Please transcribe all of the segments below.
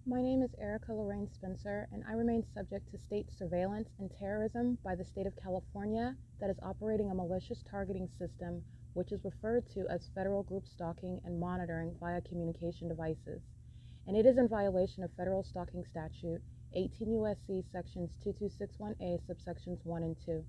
My name is Erica Lorraine Spencer, and I remain subject to state surveillance and terrorism by the state of California that is operating a malicious targeting system, which is referred to as federal group stalking and monitoring via communication devices. And it is in violation of federal stalking statute 18 U.S.C. sections 2261A subsections 1 and 2.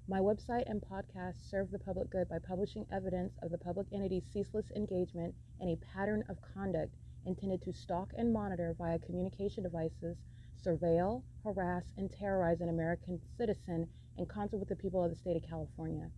My website and podcast serve the public good by publishing evidence of the public entity's ceaseless engagement in a pattern of conduct intended to stalk and monitor via communication devices, surveil, harass, and terrorize an American citizen in concert with the people of the state of California.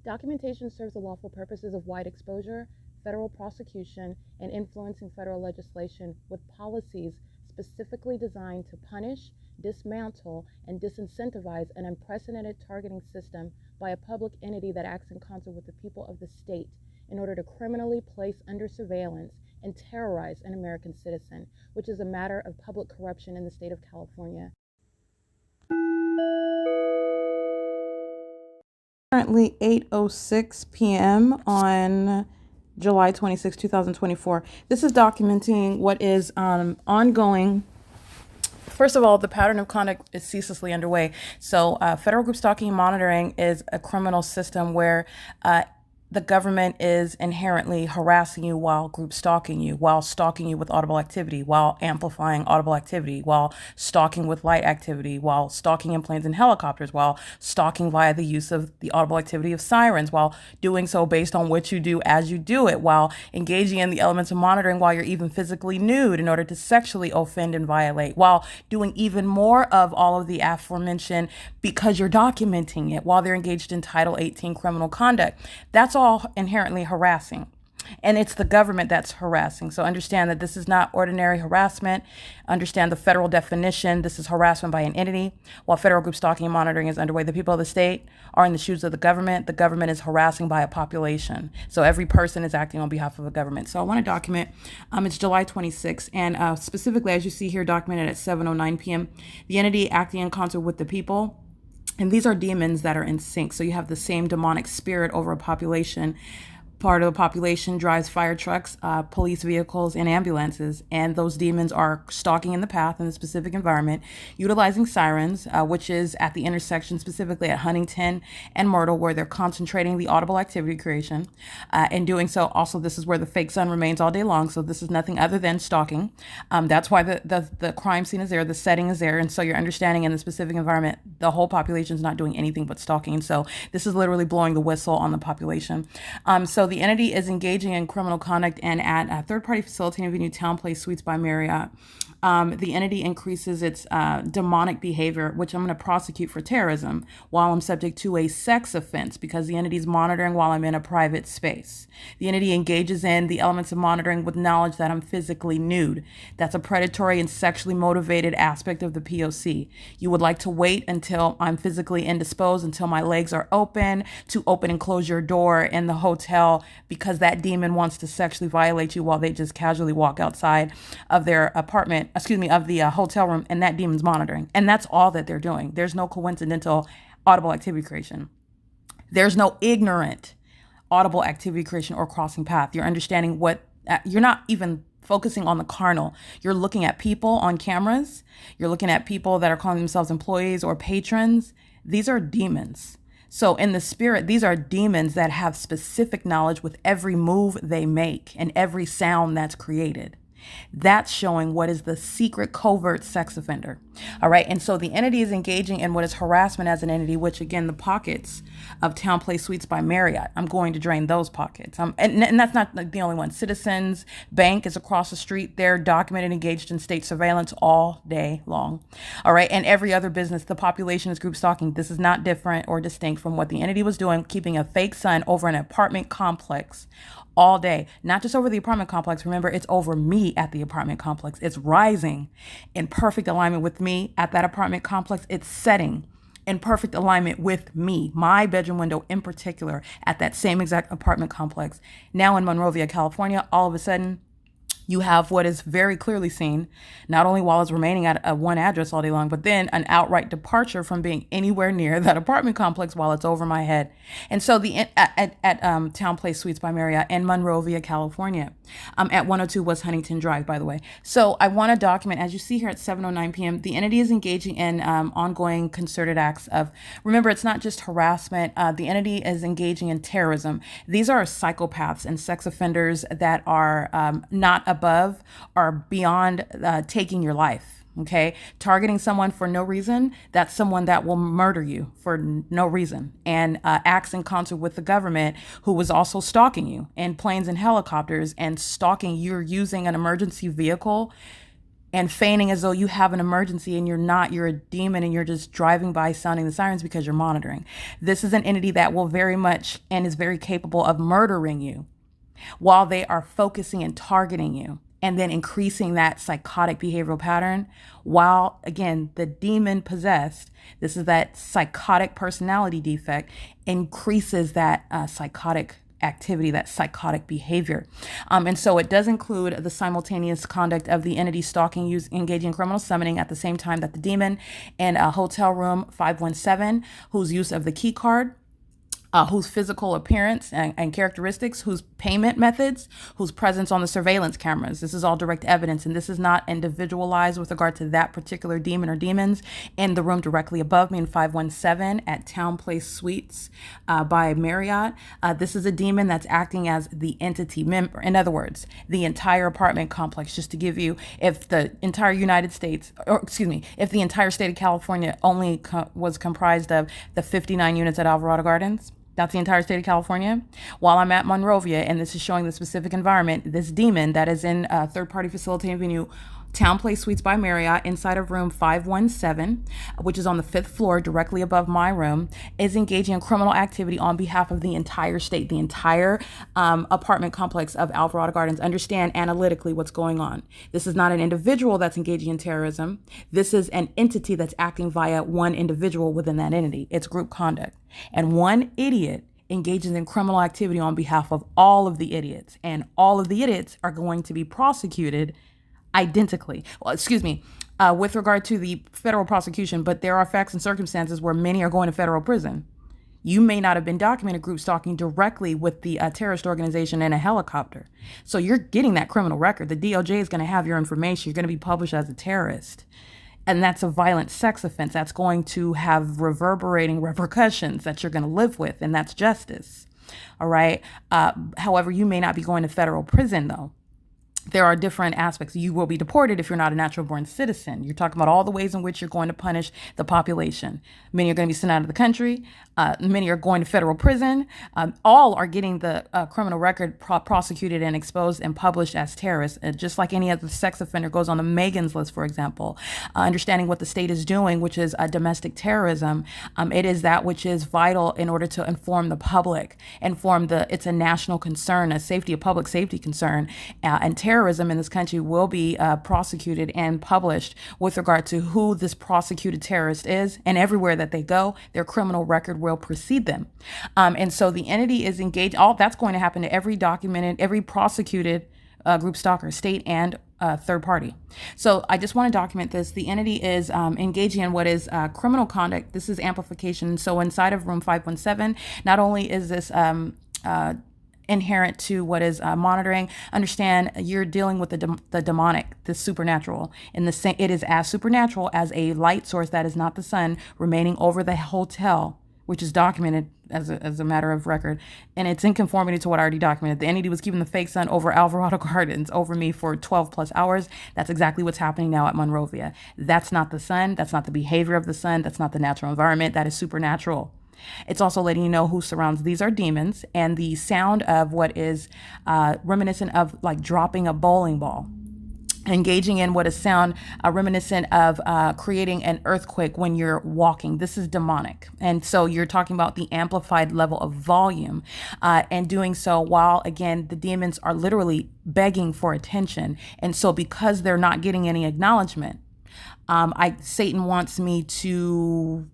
Documentation serves the lawful purposes of wide exposure, federal prosecution, and influencing federal legislation with policies specifically designed to punish, dismantle, and disincentivize an unprecedented targeting system by a public entity that acts in concert with the people of the state in order to criminally place under surveillance and terrorize an American citizen, which is a matter of public corruption in the state of California. Currently 8:06 p.m. on July 26, 2024. This is documenting what is ongoing. First of all, the pattern of conduct is ceaselessly underway. So federal group stalking and monitoring is a criminal system where the government is inherently harassing you while group stalking you, while stalking you with audible activity, while amplifying audible activity, while stalking with light activity, while stalking in planes and helicopters, while stalking via the use of the audible activity of sirens, while doing so based on what you do as you do it, while engaging in the elements of monitoring while you're even physically nude in order to sexually offend and violate, while doing even more of all of the aforementioned because you're documenting it while they're engaged in Title 18 criminal conduct. That's all inherently harassing. And it's the government that's harassing. So understand that this is not ordinary harassment. Understand the federal definition. This is harassment by an entity. While federal group stalking and monitoring is underway, the people of the state are in the shoes of the government. The government is harassing by a population. So every person is acting on behalf of the government. So I want to document, it's July 26th. And specifically, as you see here, documented at 7:09 p.m., the entity acting in concert with the people. And these are demons that are in sync. So you have the same demonic spirit over a population. Part of the population drives fire trucks, police vehicles, and ambulances. And those demons are stalking in the path in the specific environment, utilizing sirens, which is at the intersection, specifically at Huntington and Myrtle, where they're concentrating the audible activity creation. In doing so, also, this is where the fake sun remains all day long. So this is nothing other than stalking. That's why the crime scene is there, the setting is there. And so you're understanding in the specific environment, the whole population is not doing anything but stalking. So this is literally blowing the whistle on the population. So the entity is engaging in criminal conduct and at a third-party facilitating venue TOWNPLACE Suites by Marriott. The entity increases its demonic behavior, which I'm going to prosecute for terrorism while I'm subject to a sex offense because the entity is monitoring while I'm in a private space. The entity engages in the elements of monitoring with knowledge that I'm physically nude. That's a predatory and sexually motivated aspect of the P.O.C. You would like to wait until I'm physically indisposed, until my legs are open, to open and close your door in the hotel because that demon wants to sexually violate you while they just casually walk outside of their apartment, of the hotel room, and that demon's monitoring. And that's all that they're doing. There's no coincidental audible activity creation. There's no ignorant audible activity creation or crossing path. You're understanding what, you're not even focusing on the carnal. You're looking at people on cameras. You're looking at people that are calling themselves employees or patrons. These are demons. So in the spirit, these are demons that have specific knowledge with every move they make and every sound that's created. That's showing what is the secret covert sex offender. All right. And so the entity is engaging in what is harassment as an entity, which again, the pockets of TOWNPLACE Suites by Marriott, I'm going to drain those pockets. And that's not the only one. Citizens Bank is across the street. They're documented, engaged in state surveillance all day long. All right. And every other business, the population is group stalking. This is not different or distinct from what the entity was doing, keeping a fake sun over an apartment complex all day, not just over the apartment complex. Remember, it's over me at the apartment complex. It's rising in perfect alignment with me at that apartment complex. It's setting in perfect alignment with me, my bedroom window in particular, at that same exact apartment complex. Now in Monrovia, California, all of a sudden, You have what is very clearly seen, not only while it's remaining at one address all day long, but then an outright departure from being anywhere near that apartment complex while it's over my head. And so at TOWNPLACE Suites by Marriott in Monrovia, California, at 102 West Huntington Drive, by the way. So I want to document, as you see here at 7:09 p.m., the entity is engaging in ongoing concerted acts of, remember, it's not just harassment. The entity is engaging in terrorism. These are psychopaths and sex offenders that are not above or beyond taking your life. Okay, targeting someone for no reason, that's someone that will murder you for no reason, and acts in concert with the government, who was also stalking you in planes and helicopters and stalking. You're using an emergency vehicle and feigning as though you have an emergency, and you're not. You're a demon, and you're just driving by sounding the sirens because you're monitoring. This is an entity that will very much and is very capable of murdering you while they are focusing and targeting you, and then increasing that psychotic behavioral pattern while, again, the demon possessed, this is that psychotic personality defect, increases that psychotic activity, that psychotic behavior. And so it does include the simultaneous conduct of the entity stalking, engaging in criminal summoning at the same time that the demon in hotel room 517, whose use of the key card, whose physical appearance and characteristics, whose payment methods, whose presence on the surveillance cameras. This is all direct evidence, and this is not individualized with regard to that particular demon or demons. In the room directly above me in 517 at TOWNPLACE Suites by Marriott, this is a demon that's acting as the entity member. In other words, the entire apartment complex. Just to give you, if the entire United States, or excuse me, if the entire state of California only was comprised of the 59 units at Alvarado Gardens, that's the entire state of California. While I'm at Monrovia, and this is showing the specific environment, this demon that is in third-party facilitating venue, TOWNPLACE Suites by Marriott, inside of room 517, which is on the 5th floor directly above my room, is engaging in criminal activity on behalf of the entire state, the entire apartment complex of Alvarado Gardens. Understand analytically what's going on. This is not an individual that's engaging in terrorism. This is an entity that's acting via one individual within that entity. It's group conduct. And one idiot engages in criminal activity on behalf of all of the idiots, and all of the idiots are going to be prosecuted identically. Well, excuse me, with regard to the federal prosecution, but there are facts and circumstances where many are going to federal prison. You may not have been documented group stalking directly with the terrorist organization in a helicopter. So you're getting that criminal record. The DOJ is going to have your information. You're going to be published as a terrorist. And that's a violent sex offense. That's going to have reverberating repercussions that you're going to live with, and that's justice. All right. However, you may not be going to federal prison, though. There are different aspects. You will be deported if you're not a natural born citizen. You're talking about all the ways in which you're going to punish the population. Many are going to be sent out of the country. Many are going to federal prison. All are getting the criminal record prosecuted and exposed and published as terrorists, just like any other sex offender goes on the Megan's list, for example. Understanding what the state is doing, which is domestic terrorism, it is that which is vital in order to inform the public, it's a national concern, a public safety concern, and terrorism in this country will be prosecuted and published with regard to who this prosecuted terrorist is, and everywhere that they go, their criminal record will precede them. And so the entity is engaged. All that's going to happen to every documented, every prosecuted group stalker, state and third party. So I just want to document this. The entity is engaging in what is criminal conduct. This is amplification. So inside of room 517, not only is this inherent to what is monitoring, understand you're dealing with the demonic, the supernatural. It is as supernatural as a light source that is not the sun remaining over the hotel, which is documented as a matter of record, and it's in conformity to what I already documented. The entity was keeping the fake sun over Alvarado Gardens over me for 12 plus hours. That's exactly what's happening now at Monrovia. That's not the sun. That's not the behavior of the sun. That's not the natural environment. That is supernatural. It's also letting you know who surrounds. These are demons, and the sound of what is reminiscent of like dropping a bowling ball. Engaging in what is sound reminiscent of creating an earthquake when you're walking. This is demonic. And so you're talking about the amplified level of volume and doing so while, again, the demons are literally begging for attention. And so because they're not getting any acknowledgement, Satan wants me to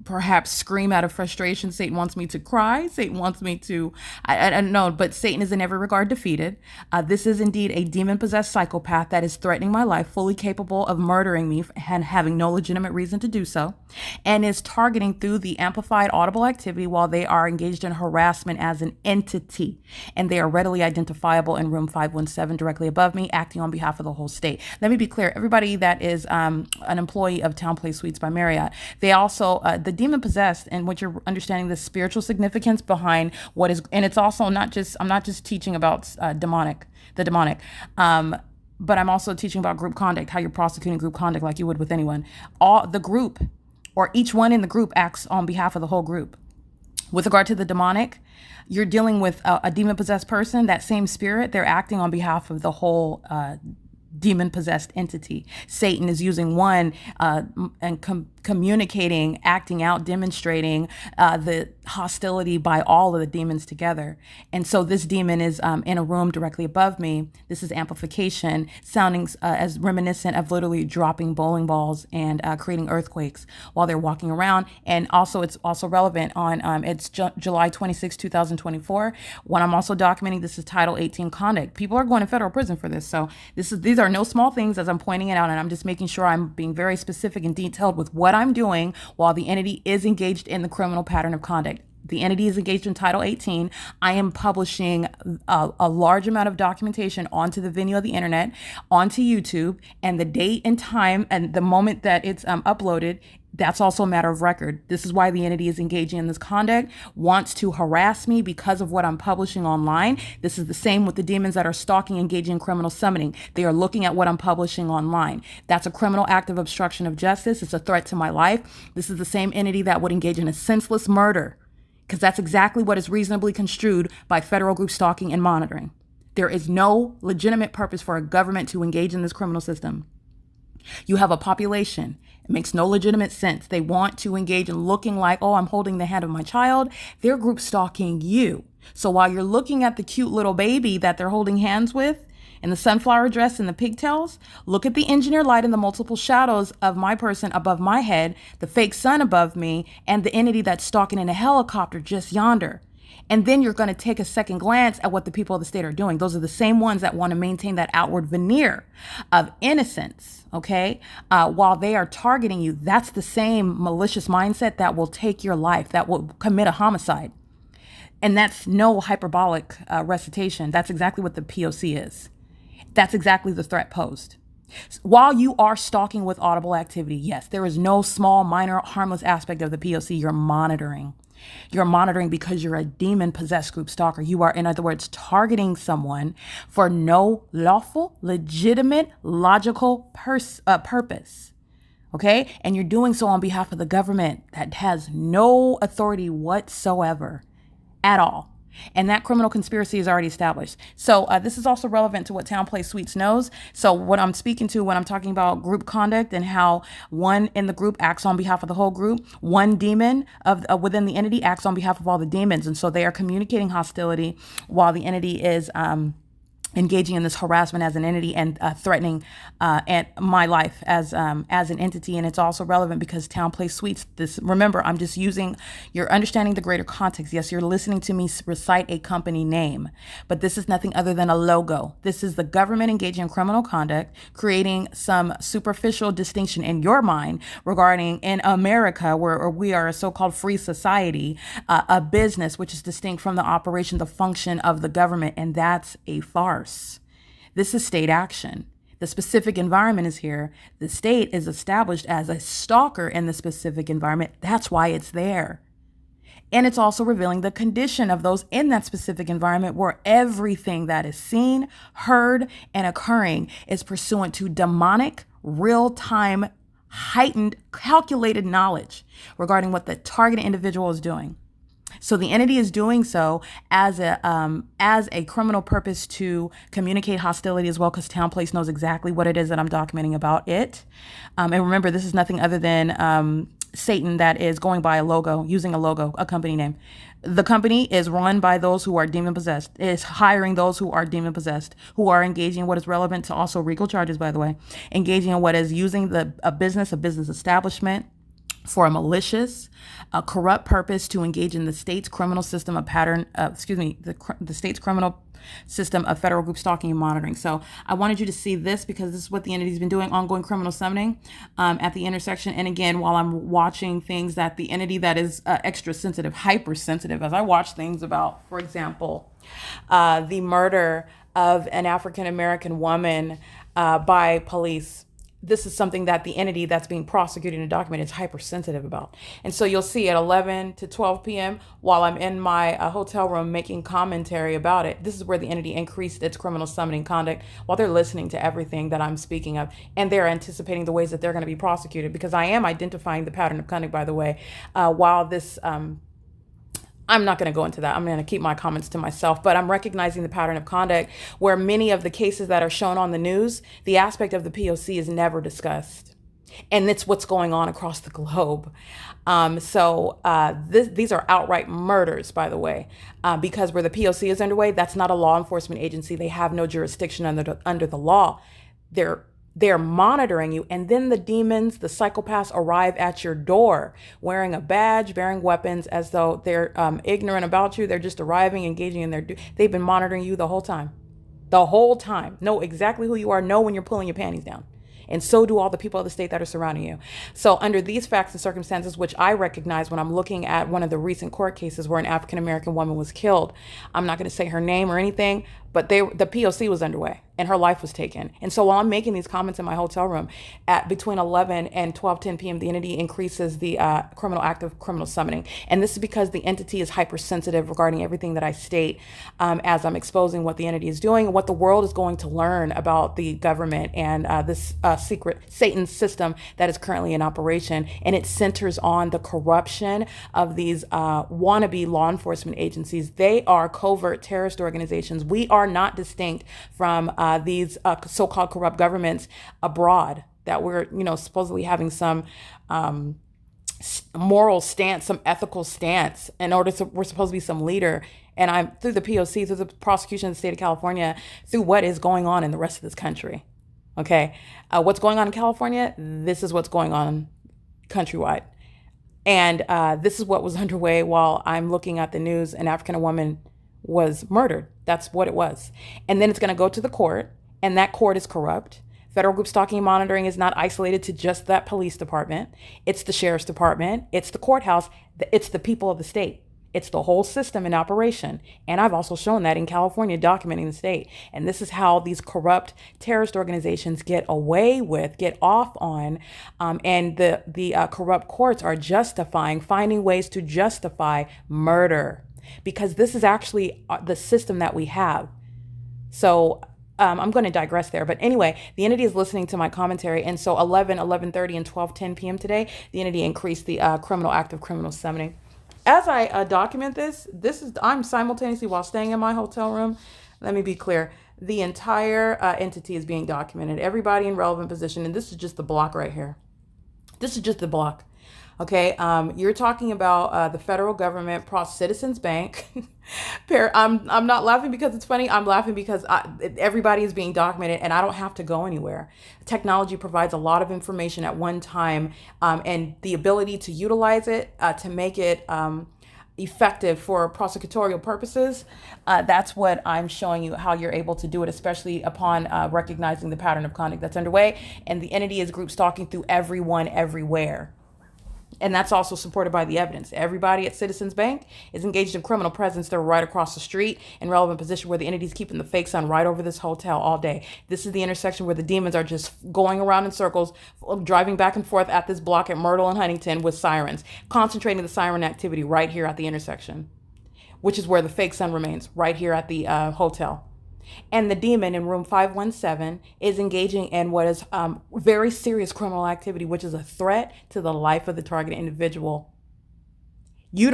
perhaps scream out of frustration. Satan wants me to cry. Satan wants me to, I don't know, but Satan is in every regard defeated. This is indeed a demon-possessed psychopath that is threatening my life, fully capable of murdering me and having no legitimate reason to do so, and is targeting through the amplified audible activity while they are engaged in harassment as an entity. And they are readily identifiable in room 517 directly above me, acting on behalf of the whole state. Let me be clear. Everybody that is an employee of TOWNPLACE Suites by Marriott, they also, the demon possessed, and what you're understanding the spiritual significance behind what is, and it's also not just, I'm not just teaching about the demonic, but I'm also teaching about group conduct, how you're prosecuting group conduct like you would with anyone. All the group, or each one in the group, acts on behalf of the whole group. With regard to the demonic, you're dealing with a demon-possessed person. That same spirit, they're acting on behalf of the whole demon-possessed entity. Satan is using one and communicating, acting out, demonstrating the hostility by all of the demons together. And so this demon is in a room directly above me. This is amplification, sounding as reminiscent of literally dropping bowling balls and creating earthquakes while they're walking around. And also, it's also relevant on it's July 26, 2024, when I'm also documenting. This is Title 18 conduct. People are going to federal prison for this. So these are no small things, as I'm pointing it out, and I'm just making sure I'm being very specific and detailed with what I'm doing while the entity is engaged in the criminal pattern of conduct. The entity is engaged in Title 18. I am publishing a large amount of documentation onto the venue of the internet, onto YouTube, and the date and time and the moment that it's uploaded, that's also a matter of record. This is why the entity is engaging in this conduct, wants to harass me because of what I'm publishing online. This is the same with the demons that are stalking, engaging in criminal summoning. They are looking at what I'm publishing online. That's a criminal act of obstruction of justice. It's a threat to my life. This is the same entity that would engage in a senseless murder, because that's exactly what is reasonably construed by federal group stalking and monitoring. There is no legitimate purpose for a government to engage in this criminal system. You have a population. It makes no legitimate sense. They want to engage in looking like, oh, I'm holding the hand of my child. They're group stalking you. So while you're looking at the cute little baby that they're holding hands with in the sunflower dress and the pigtails, look at the engineer light and the multiple shadows of my person above my head, the fake sun above me, and the entity that's stalking in a helicopter just yonder. And then you're going to take a second glance at what the people of the state are doing. Those are the same ones that want to maintain that outward veneer of innocence, okay? While they are targeting you, that's the same malicious mindset that will take your life, that will commit a homicide. And that's no hyperbolic recitation. That's exactly what the P.O.C. is. That's exactly the threat posed. While you are stalking with audible activity, yes, there is no small, minor, harmless aspect of the P.O.C. you're monitoring. You're monitoring because you're a demon-possessed group stalker. You are, in other words, targeting someone for no lawful, legitimate, logical purpose. Okay? And you're doing so on behalf of the government that has no authority whatsoever at all. And that criminal conspiracy is already established. So this is also relevant to what TOWNPLACE Suites knows. So what I'm speaking to when I'm talking about group conduct and how one in the group acts on behalf of the whole group, one demon of within the entity acts on behalf of all the demons. And so they are communicating hostility while the entity is engaging in this harassment as an entity and threatening my life as an entity. And it's also relevant because TOWNPLACE Suites, this, remember, I'm just using, you're understanding the greater context. Yes, you're listening to me recite a company name, but this is nothing other than a logo. This is the government engaging in criminal conduct, creating some superficial distinction in your mind regarding in America, where we are a so-called free society, a business which is distinct from the operation, the function of the government. And that's a farce. This is state action. The specific environment is here. The state is established as a stalker in the specific environment. That's why it's there. And it's also revealing the condition of those in that specific environment where everything that is seen, heard, and occurring is pursuant to demonic, real-time, heightened, calculated knowledge regarding what the targeted individual is doing. So the entity is doing so as a criminal purpose to communicate hostility as well, because TOWNPLACE knows exactly what it is that I'm documenting about it. And remember, this is nothing other than Satan that is going by a logo, using a logo, a company name. The company is run by those who are demon-possessed, is hiring those who are demon-possessed, who are engaging in what is relevant to also RICO charges, by the way, engaging in what is using a business establishment, for a malicious, corrupt purpose to engage in the state's criminal system of the state's criminal system of federal group stalking and monitoring. So I wanted you to see this because this is what the entity's been doing, ongoing criminal summoning at the intersection. And again, while I'm watching things that the entity that is extra sensitive, hypersensitive, as I watch things about, for example, the murder of an African-American woman by police. This is something that the entity that's being prosecuted and documented is hypersensitive about. And so you'll see at 11 to 12 p.m. while I'm in my hotel room making commentary about it, this is where the entity increased its criminal summoning conduct while they're listening to everything that I'm speaking of. And they're anticipating the ways that they're going to be prosecuted, because I am identifying the pattern of conduct, by the way, while this... I'm not going to go into that. I'm going to keep my comments to myself, but I'm recognizing the pattern of conduct where many of the cases that are shown on the news, the aspect of the P.O.C. is never discussed. And it's what's going on across the globe. These are outright murders, by the way, because where the P.O.C. is underway, that's not a law enforcement agency. They have no jurisdiction under the law. They're monitoring you, and then the demons, the psychopaths, arrive at your door wearing a badge, bearing weapons, as though they're ignorant about you. They're just arriving, engaging in they've been monitoring you the whole time. The whole time. Know exactly who you are, know when you're pulling your panties down. And so do all the people of the state that are surrounding you. So under these facts and circumstances, which I recognize when I'm looking at one of the recent court cases where an African-American woman was killed, I'm not going to say her name or anything, but the P.O.C. was underway and her life was taken. And so while I'm making these comments in my hotel room at between 11 and 12:10 p.m., the entity increases the criminal act of criminal summoning. And this is because the entity is hypersensitive regarding everything that I state as I'm exposing what the entity is doing and what the world is going to learn about the government and this secret Satan system that is currently in operation. And it centers on the corruption of these wannabe law enforcement agencies. They are covert terrorist organizations. We are not distinct from these so-called corrupt governments abroad that we're, supposedly having some moral stance, some ethical stance in order to, we're supposed to be some leader. And I'm through the P.O.C., through the prosecution of the state of California, through what is going on in the rest of this country. Okay. What's going on in California? This is what's going on countrywide. And this is what was underway while I'm looking at the news. An African woman was murdered. That's what it was. And then it's going to go to the court, and that court is corrupt. Federal group stalking and monitoring is not isolated to just that police department. It's the sheriff's department. It's the courthouse. It's the people of the state. It's the whole system in operation. And I've also shown that in California, documenting the state. And this is how these corrupt terrorist organizations get off on, and the corrupt courts are finding ways to justify murder, because this is actually the system that we have. So I'm going to digress there. But anyway, the entity is listening to my commentary. And so 11, 11:30, and 12:10 p.m. today, the entity increased the criminal act of criminal summoning. As I document I'm simultaneously, while staying in my hotel room, let me be clear, the entire entity is being documented, everybody in relevant position. And this is just the block right here. This is just the block. Okay, you're talking about the federal government, Citizens Bank. I'm not laughing because it's funny. I'm laughing because everybody is being documented, and I don't have to go anywhere. Technology provides a lot of information at one time, and the ability to utilize it to make it effective for prosecutorial purposes. That's what I'm showing you, how you're able to do it, especially upon recognizing the pattern of conduct that's underway. And the entity is group stalking through everyone, everywhere. And that's also supported by the evidence. Everybody at Citizens Bank is engaged in criminal presence. They're right across the street in relevant position where the entity's keeping the fake sun right over this hotel all day. This is the intersection where the demons are just going around in circles, driving back and forth at this block at Myrtle and Huntington with sirens, concentrating the siren activity right here at the intersection, which is where the fake sun remains, right here at the hotel. And the demon in room 517 is engaging in what is very serious criminal activity, which is a threat to the life of the targeted individual. You're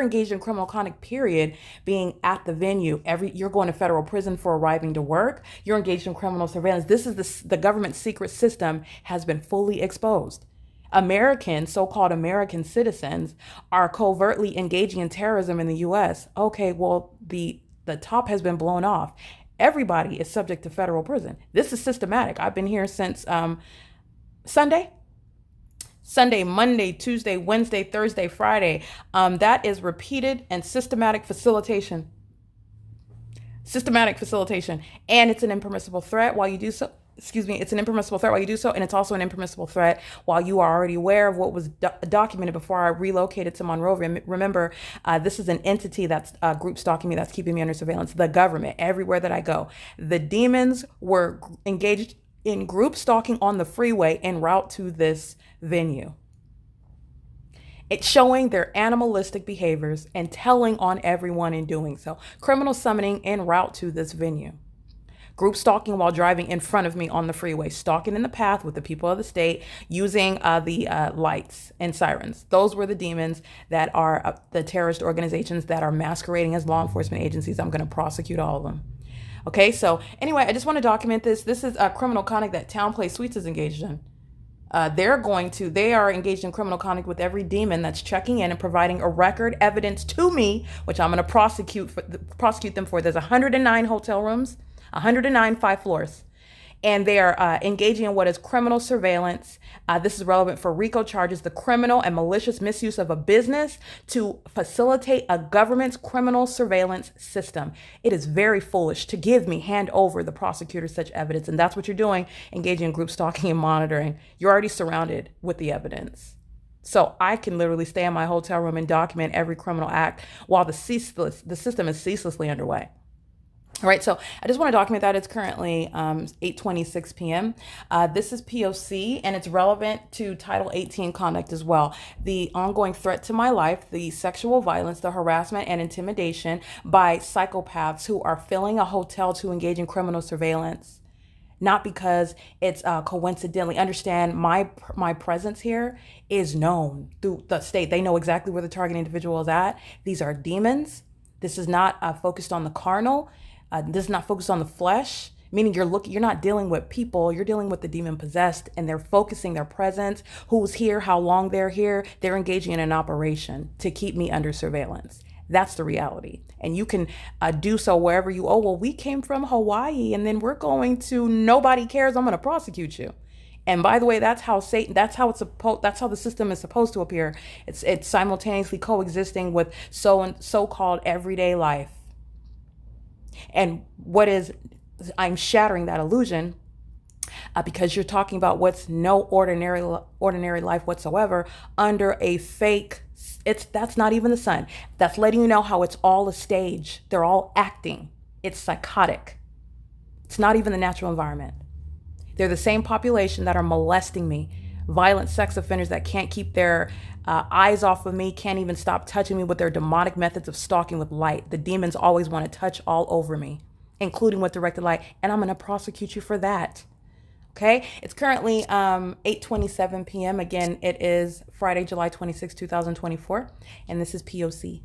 engaged in criminal conduct, period, being at the venue. You're going to federal prison for arriving to work. You're engaged in criminal surveillance. This is the government secret system has been fully exposed. So-called American citizens are covertly engaging in terrorism in the U.S. Okay, well, the top has been blown off. Everybody is subject to federal prison. This is systematic. I've been here since Sunday. Sunday, Monday, Tuesday, Wednesday, Thursday, Friday. That is repeated and systematic facilitation. Systematic facilitation. And it's an impermissible threat while you do so. It's an impermissible threat while you do so, and it's also an impermissible threat while you are already aware of what was documented before I relocated to Monrovia. Remember, this is an entity that's group stalking me, that's keeping me under surveillance. The government, everywhere that I go. The demons were engaged in group stalking on the freeway en route to this venue. It's showing their animalistic behaviors and telling on everyone in doing so. Criminal summoning en route to this venue. Group stalking while driving in front of me on the freeway, stalking in the path with the people of the state, using the lights and sirens. Those were the demons that are the terrorist organizations that are masquerading as law enforcement agencies. I'm going to prosecute all of them. Okay, so anyway, I just want to document this. This is a criminal conduct that TOWNPLACE Suites is engaged in. They are engaged in criminal conduct with every demon that's checking in and providing a record evidence to me, which I'm going to prosecute them for. There's 109 hotel rooms, 109 5 floors, and they are engaging in what is criminal surveillance. This is relevant for RICO charges, the criminal and malicious misuse of a business to facilitate a government's criminal surveillance system. It is very foolish to hand over the prosecutor such evidence, and that's what you're doing, engaging in group stalking and monitoring. You're already surrounded with the evidence. So I can literally stay in my hotel room and document every criminal act while the system is ceaselessly underway. All right, so I just want to document that. It's currently 8:26 p.m. This is P.O.C, and it's relevant to Title 18 conduct as well. The ongoing threat to my life, the sexual violence, the harassment and intimidation by psychopaths who are filling a hotel to engage in criminal surveillance. Not because it's coincidentally. Understand, my presence here is known through the state. They know exactly where the target individual is at. These are demons. This is not focused on the carnal. This is not focused on the flesh, meaning you're not dealing with people, you're dealing with the demon possessed, and they're focusing their presence, who's here, how long they're here. They're engaging in an operation to keep me under surveillance. That's the reality. And you can do so wherever you, well, we came from Hawaii and then we're going to, nobody cares, I'm going to prosecute you. And by the way, that's how the system is supposed to appear. It's simultaneously coexisting with so-called everyday life. And I'm shattering that illusion because you're talking about what's no ordinary life whatsoever under a fake. That's not even the sun. That's letting you know how it's all a stage. They're all acting. It's psychotic. It's not even the natural environment. They're the same population that are molesting me. Violent sex offenders that can't keep their eyes off of me, can't even stop touching me with their demonic methods of stalking with light. The demons always want to touch all over me, including with directed light, and I'm going to prosecute you for that. Okay, it's currently 8:27 p.m. Again, it is Friday, July 26, 2024, and this is P.O.C.